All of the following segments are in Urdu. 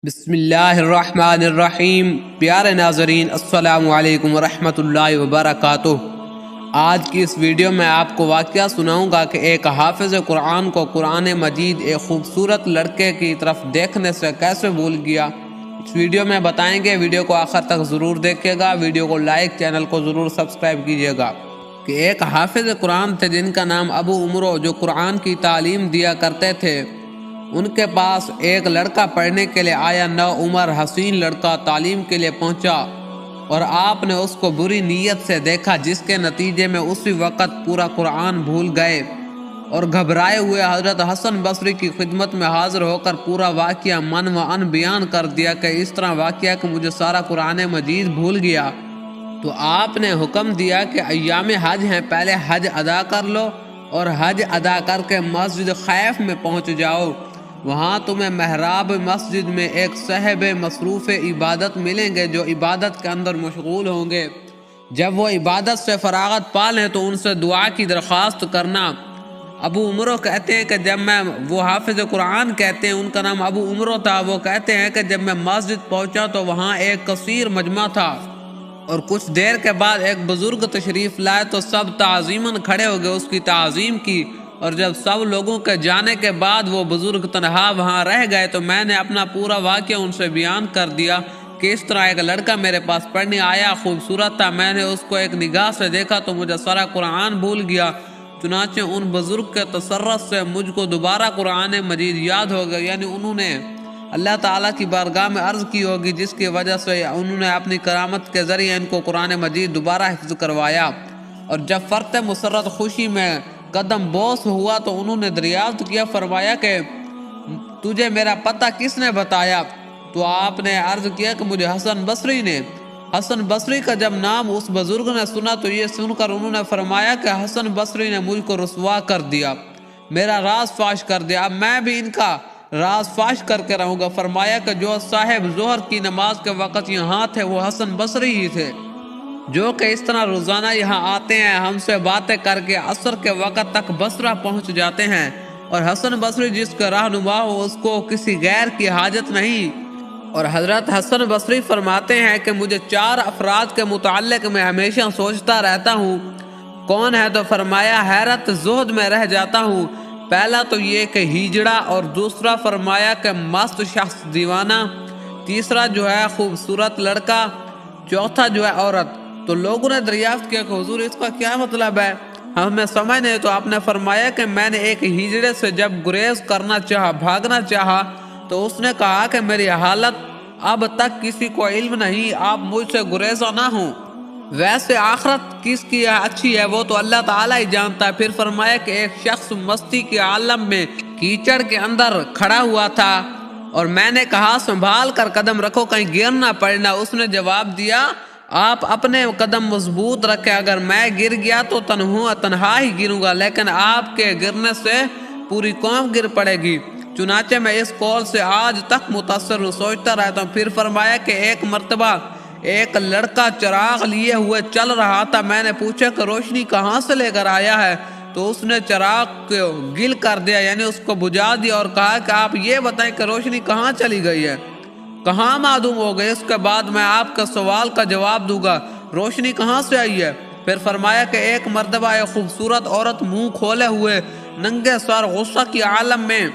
بسم اللہ الرحمن الرحیم۔ پیارے ناظرین، السلام علیکم ورحمۃ اللہ وبرکاتہ۔ آج کی اس ویڈیو میں آپ کو واقعہ سناؤں گا کہ ایک حافظ قرآن کو قرآن مجید ایک خوبصورت لڑکے کی طرف دیکھنے سے کیسے بھول گیا۔ اس ویڈیو میں بتائیں گے، ویڈیو کو آخر تک ضرور دیکھیے گا، ویڈیو کو لائک، چینل کو ضرور سبسکرائب کیجیے گا۔ کہ ایک حافظ قرآن تھے جن کا نام ابو عمرو، جو قرآن کی تعلیم دیا کرتے تھے۔ ان کے پاس ایک لڑکا پڑھنے کے لیے آیا، نو عمر حسین لڑکا تعلیم کے لیے پہنچا اور آپ نے اس کو بری نیت سے دیکھا، جس کے نتیجے میں اسی وقت پورا قرآن بھول گئے اور گھبرائے ہوئے حضرت حسن بصری کی خدمت میں حاضر ہو کر پورا واقعہ من و ان بیان کر دیا کہ اس طرح واقعہ کہ مجھے سارا قرآن مجید بھول گیا۔ تو آپ نے حکم دیا کہ ایام حج ہیں، پہلے حج ادا کر لو اور حج ادا کر کے مسجد خیف میں پہنچ جاؤ۔ وہاں تمہیں محراب مسجد میں ایک صاحب مصروف عبادت ملیں گے جو عبادت کے اندر مشغول ہوں گے۔ جب وہ عبادت سے فراغت پا لیں تو ان سے دعا کی درخواست کرنا۔ ابو عمرو کہتے ہیں کہ جب میں، وہ حافظ قرآن کہتے ہیں، ان کا نام ابو عمرو تھا، وہ کہتے ہیں کہ جب میں مسجد پہنچا تو وہاں ایک کثیر مجمع تھا اور کچھ دیر کے بعد ایک بزرگ تشریف لائے تو سب تعظیماً کھڑے ہو گئے، اس کی تعظیم کی۔ اور جب سب لوگوں کے جانے کے بعد وہ بزرگ تنہا وہاں رہ گئے تو میں نے اپنا پورا واقعہ ان سے بیان کر دیا کہ اس طرح ایک لڑکا میرے پاس پڑھنے آیا، خوبصورت تھا، میں نے اس کو ایک نگاہ سے دیکھا تو مجھے سارا قرآن بھول گیا۔ چنانچہ ان بزرگ کے تسرط سے مجھ کو دوبارہ قرآن مجید یاد ہو گیا، یعنی انہوں نے اللہ تعالیٰ کی بارگاہ میں عرض کی ہوگی، جس کی وجہ سے انہوں نے اپنی کرامت کے ذریعے ان کو قرآن مجید دوبارہ حفظ کروایا۔ اور جب فرت مسرت خوشی میں قدم بوس ہوا تو انہوں نے دریافت کیا، فرمایا کہ تجھے میرا پتہ کس نے بتایا؟ تو آپ نے عرض کیا کہ مجھے حسن بصری نے۔ حسن بصری کا جب نام اس بزرگ نے سنا تو یہ سن کر انہوں نے فرمایا کہ حسن بصری نے مجھ کو رسوا کر دیا، میرا راز فاش کر دیا، اب میں بھی ان کا راز فاش کر کے رہوں گا۔ فرمایا کہ جو صاحب ظہر کی نماز کے وقت یہاں تھے وہ حسن بصری ہی تھے، جو کہ اس طرح روزانہ یہاں آتے ہیں، ہم سے باتیں کر کے عصر کے وقت تک بصرہ پہنچ جاتے ہیں۔ اور حسن بصری جس کا رہنما ہو اس کو کسی غیر کی حاجت نہیں۔ اور حضرت حسن بصری فرماتے ہیں کہ مجھے 4 افراد کے متعلق میں ہمیشہ سوچتا رہتا ہوں۔ کون ہے؟ تو فرمایا حیرت زہد میں رہ جاتا ہوں۔ پہلا تو یہ کہ ہیجڑا، اور دوسرا فرمایا کہ مست شخص دیوانہ، تیسرا جو ہے خوبصورت لڑکا، چوتھا جو ہے عورت۔ تو لوگوں نے دریافت کیا کہ حضور اس کا کیا مطلب ہے، ہمیں سمجھ نہیں۔ تو آپ نے فرمایا کہ میں نے ایک ہجڑے سے جب گریز کرنا چاہا، بھاگنا چاہا، تو اس نے کہا کہ میری حالت اب تک کسی کو علم نہیں، آپ مجھ سے گریزہ نہ ہوں، ویسے آخرت کس کی اچھی ہے وہ تو اللہ تعالیٰ ہی جانتا ہے۔ پھر فرمایا کہ ایک شخص مستی کے عالم میں کیچڑ کے اندر کھڑا ہوا تھا اور میں نے کہا سنبھال کر قدم رکھو کہیں گر نہ پڑنا۔ اس نے جواب دیا آپ اپنے قدم مضبوط رکھیں، اگر میں گر گیا تو تنہا ہی گروں گا، لیکن آپ کے گرنے سے پوری قوم گر پڑے گی۔ چنانچہ میں اس قول سے آج تک متاثر ہوں، سوچتا رہتا ہوں۔ پھر فرمایا کہ ایک مرتبہ ایک لڑکا چراغ لیے ہوئے چل رہا تھا، میں نے پوچھا کہ روشنی کہاں سے لے کر آیا ہے؟ تو اس نے چراغ کو گل کر دیا، یعنی اس کو بجھا دیا، اور کہا کہ آپ یہ بتائیں کہ روشنی کہاں چلی گئی ہے، کہاں معدوم ہو گئی؟ اس کے بعد میں آپ کا سوال کا جواب دوں گا، روشنی کہاں سے آئی ہے؟ پھر فرمایا کہ ایک مرتبہ ایک خوبصورت عورت منہ کھولے ہوئے ننگے سر غصہ کی عالم میں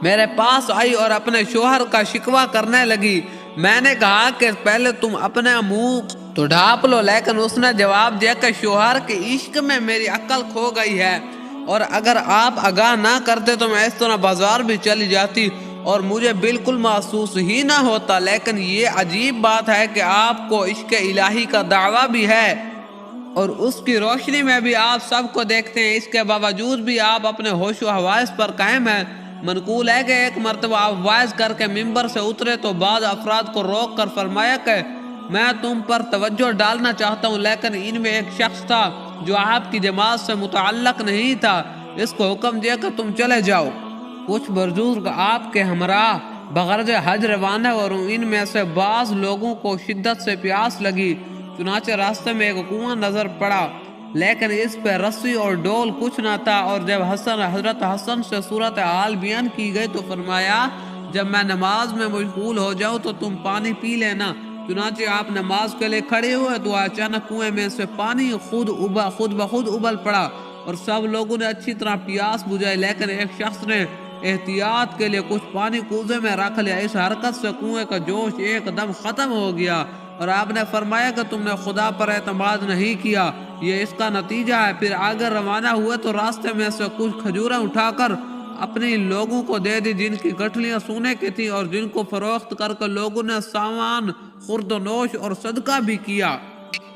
میرے پاس آئی اور اپنے شوہر کا شکوہ کرنے لگی۔ میں نے کہا کہ پہلے تم اپنے منہ تو ڈھانپ لو، لیکن اس نے جواب دیا کہ شوہر کے عشق میں میری عقل کھو گئی ہے، اور اگر آپ آگاہ نہ کرتے تو میں اس طرح بازار بھی چلی جاتی اور مجھے بالکل محسوس ہی نہ ہوتا۔ لیکن یہ عجیب بات ہے کہ آپ کو عشق الہی کا دعویٰ بھی ہے اور اس کی روشنی میں بھی آپ سب کو دیکھتے ہیں، اس کے باوجود بھی آپ اپنے ہوش و حواس پر قائم ہیں۔ منقول ہے کہ ایک مرتبہ آپ وعظ کر کے ممبر سے اترے تو بعض افراد کو روک کر فرمایا کہ میں تم پر توجہ ڈالنا چاہتا ہوں، لیکن ان میں ایک شخص تھا جو آپ کی جماعت سے متعلق نہیں تھا، اس کو حکم دیا کہ تم چلے جاؤ۔ کچھ بزرگ آپ کے ہمراہ بغرض حج روانہ اور ان میں سے بعض لوگوں کو شدت سے پیاس لگی، چنانچہ راستے میں ایک کنواں نظر پڑا، لیکن اس پہ رسی اور ڈول کچھ نہ تھا۔ اور جب حضرت حسن سے صورتحال بیان کی گئی تو فرمایا جب میں نماز میں مشغول ہو جاؤں تو تم پانی پی لینا۔ چنانچہ آپ نماز کے لیے کھڑے ہوئے تو اچانک کنویں میں سے پانی خود بخود ابل پڑا اور سب لوگوں نے اچھی طرح پیاس بجھائی، لیکن ایک شخص نے احتیاط کے لیے کچھ پانی کوزے میں رکھ لیا۔ اس حرکت سے کنویں کا جوش ایک دم ختم ہو گیا اور آپ نے فرمایا کہ تم نے خدا پر اعتماد نہیں کیا، یہ اس کا نتیجہ ہے۔ پھر آگے روانہ ہوئے تو راستے میں سے کچھ کھجوریں اٹھا کر اپنے لوگوں کو دے دی جن کی گٹھلیاں سونے کی تھیں، اور جن کو فروخت کر کے لوگوں نے سامان خرد و نوش اور صدقہ بھی کیا۔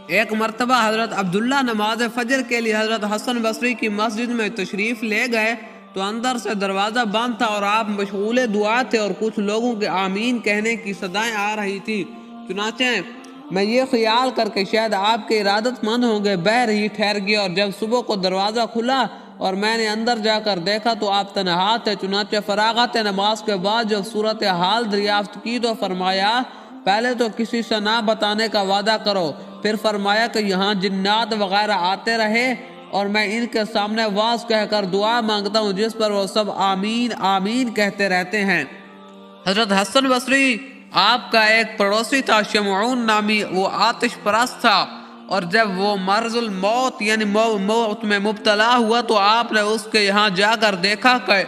ایک مرتبہ حضرت عبداللہ نماز فجر کے لیے حضرت حسن بصری کی مسجد میں تشریف لے گئے تو اندر سے دروازہ بند تھا اور آپ مشغول دعا تھے اور کچھ لوگوں کے آمین کہنے کی صدائیں آ رہی تھی۔ چنانچہ میں یہ خیال کر کے شاید آپ کے ارادت مند ہوں گے بہر ہی ٹھہر گیا، اور جب صبح کو دروازہ کھلا اور میں نے اندر جا کر دیکھا تو آپ تنہا تھے۔ چنانچہ فراغت نماز کے بعد جب صورتحال دریافت کی تو فرمایا پہلے تو کسی سے نہ بتانے کا وعدہ کرو، پھر فرمایا کہ یہاں جنات وغیرہ آتے رہے اور میں ان کے سامنے واز کہہ کر دعا مانگتا ہوں جس پر وہ سب آمین آمین کہتے رہتے ہیں۔ حضرت حسن بصری آپ کا ایک پڑوسی تھا شمعون نامی، وہ آتش پرست تھا، اور جب وہ مرض الموت یعنی موت میں مبتلا ہوا تو آپ نے اس کے یہاں جا کر دیکھا کہ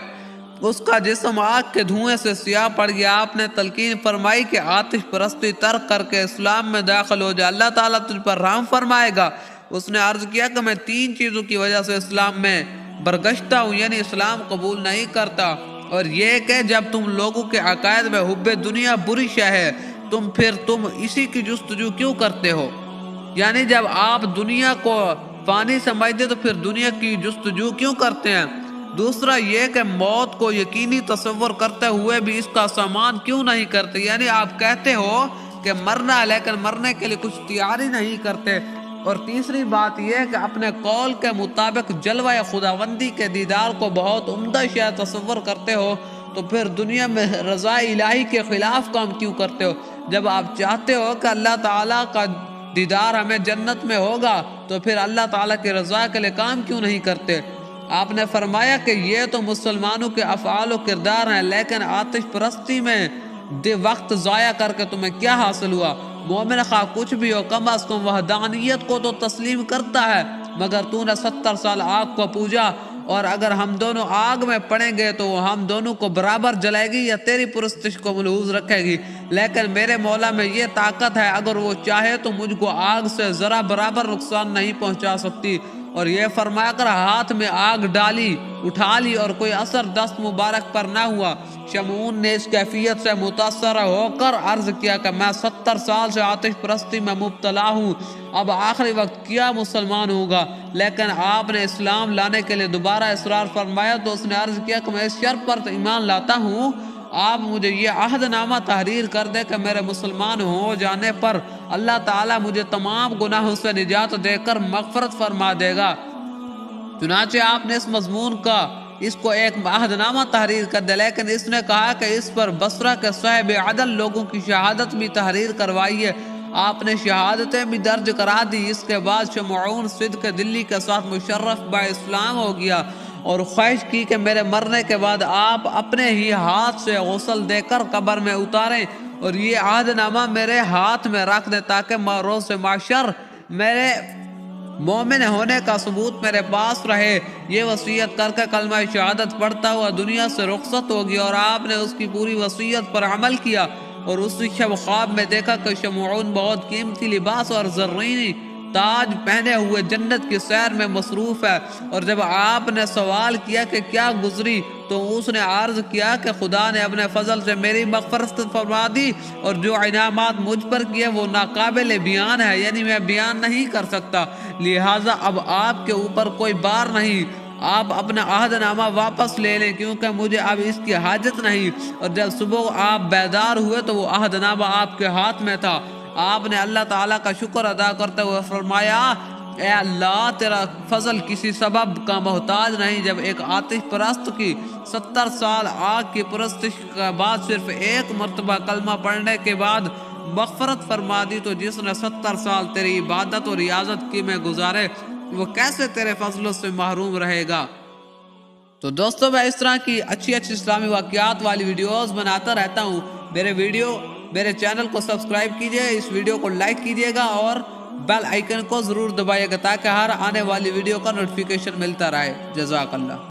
اس کا جسم آگ کے دھوئیں سے سیاہ پڑ گیا۔ آپ نے تلقین فرمائی کہ آتش پرستی ترک کر کے اسلام میں داخل ہو جائے، اللہ تعالیٰ تجھ پر رحم فرمائے گا۔ اس نے عرض کیا کہ میں 3 چیزوں کی وجہ سے اسلام میں برگشتہ ہوں، یعنی اسلام قبول نہیں کرتا، اور یہ کہ جب تم لوگوں کے عقائد میں حب دنیا بری شے ہے پھر تم اسی کی جستجو کیوں کرتے ہو، یعنی جب آپ دنیا کو فانی سمجھتے تو پھر دنیا کی جستجو کیوں کرتے ہیں۔ دوسرا یہ کہ موت کو یقینی تصور کرتے ہوئے بھی اس کا سامان کیوں نہیں کرتے، یعنی آپ کہتے ہو کہ مرنا ہے لیکن مرنے کے لیے کچھ تیاری نہیں کرتے۔ اور تیسری بات یہ کہ اپنے قول کے مطابق جلوہ خداوندی کے دیدار کو بہت عمدہ شے تصور کرتے ہو تو پھر دنیا میں رضا الہی کے خلاف کام کیوں کرتے ہو۔ جب آپ چاہتے ہو کہ اللہ تعالیٰ کا دیدار ہمیں جنت میں ہوگا تو پھر اللہ تعالیٰ کی رضا کے لیے کام کیوں نہیں کرتے۔ آپ نے فرمایا کہ یہ تو مسلمانوں کے افعال و کردار ہیں، لیکن آتش پرستی میں وقت ضائع کر کے تمہیں کیا حاصل ہوا۔ مومن خواہ کچھ بھی ہو کم از کم وحدانیت کو تو تسلیم کرتا ہے، مگر تو نے 70 سال آگ کو پوجا، اور اگر ہم دونوں آگ میں پڑیں گے تو وہ ہم دونوں کو برابر جلائے گی یا تیری پرستش کو ملحوظ رکھے گی، لیکن میرے مولا میں یہ طاقت ہے اگر وہ چاہے تو مجھ کو آگ سے ذرا برابر نقصان نہیں پہنچا سکتی۔ اور یہ فرما کر ہاتھ میں آگ ڈالی اٹھا لی اور کوئی اثر دست مبارک پر نہ ہوا۔ شمعون نے اس کیفیت سے متاثر ہو کر عرض کیا کہ میں 70 سال سے آتش پرستی میں مبتلا ہوں، اب آخری وقت کیا مسلمان ہوگا، لیکن آپ نے اسلام لانے کے لیے دوبارہ اصرار فرمایا تو اس نے عرض کیا کہ میں اس شرط پر ایمان لاتا ہوں آپ مجھے یہ عہد نامہ تحریر کر دے کہ میرے مسلمان ہو جانے پر اللہ تعالیٰ مجھے تمام گناہوں سے نجات دے کر مغفرت فرما دے گا۔ چنانچہ آپ نے اس مضمون کا اس کو ایک عہد نامہ تحریر کر دیا، لیکن اس نے کہا کہ اس پر بصرہ کے صاحب عدل لوگوں کی شہادت بھی تحریر کروائیے۔ آپ نے شہادتیں بھی درج کرا دی۔ اس کے بعد شمعون صدق دلی کے ساتھ مشرف با اسلام ہو گیا اور خواہش کی کہ میرے مرنے کے بعد آپ اپنے ہی ہاتھ سے غسل دے کر قبر میں اتاریں اور یہ عہد نامہ میرے ہاتھ میں رکھ دیں تاکہ روز معاشر میرے مومن ہونے کا ثبوت میرے پاس رہے۔ یہ وصیت کر کے کلمہ شہادت پڑھتا ہوا دنیا سے رخصت ہو گیا، اور آپ نے اس کی پوری وصیت پر عمل کیا اور اسی شب خواب میں دیکھا کہ شمعون بہت قیمتی لباس اور زرینی تاج پہنے ہوئے جنت کی سیر میں مصروف ہے، اور جب آپ نے سوال کیا کہ کیا گزری تو اس نے عرض کیا کہ خدا نے اپنے فضل سے میری مغفرت فرما دی اور جو انعامات مجھ پر کیے وہ ناقابل بیان ہے، یعنی میں بیان نہیں کر سکتا، لہٰذا اب آپ کے اوپر کوئی بار نہیں، آپ اپنا عہد نامہ واپس لے لیں کیونکہ مجھے اب اس کی حاجت نہیں۔ اور جب صبح آپ بیدار ہوئے تو وہ عہد نامہ آپ کے ہاتھ میں تھا۔ آپ نے اللہ تعالیٰ کا شکر ادا کرتے ہوئے فرمایا اے اللہ تیرا فضل کسی سبب کا محتاج نہیں۔ جب ایک آتش پرست کی 70 سال آگ کی پرستش کے بعد صرف ایک مرتبہ کلمہ پڑھنے کے بعد مغفرت فرما دی تو جس نے 70 سال تیری عبادت اور ریاضت کی میں گزارے وہ کیسے تیرے فضلوں سے محروم رہے گا۔ تو دوستوں میں اس طرح کی اچھی اسلامی واقعات والی ویڈیوز بناتا رہتا ہوں. میرے چینل کو سبسکرائب کیجئے، اس ویڈیو کو لائک کیجئے گا اور بیل آئیکن کو ضرور دبائیے گا تاکہ ہر آنے والی ویڈیو کا نوٹیفیکیشن ملتا رہے. جزاک اللہ.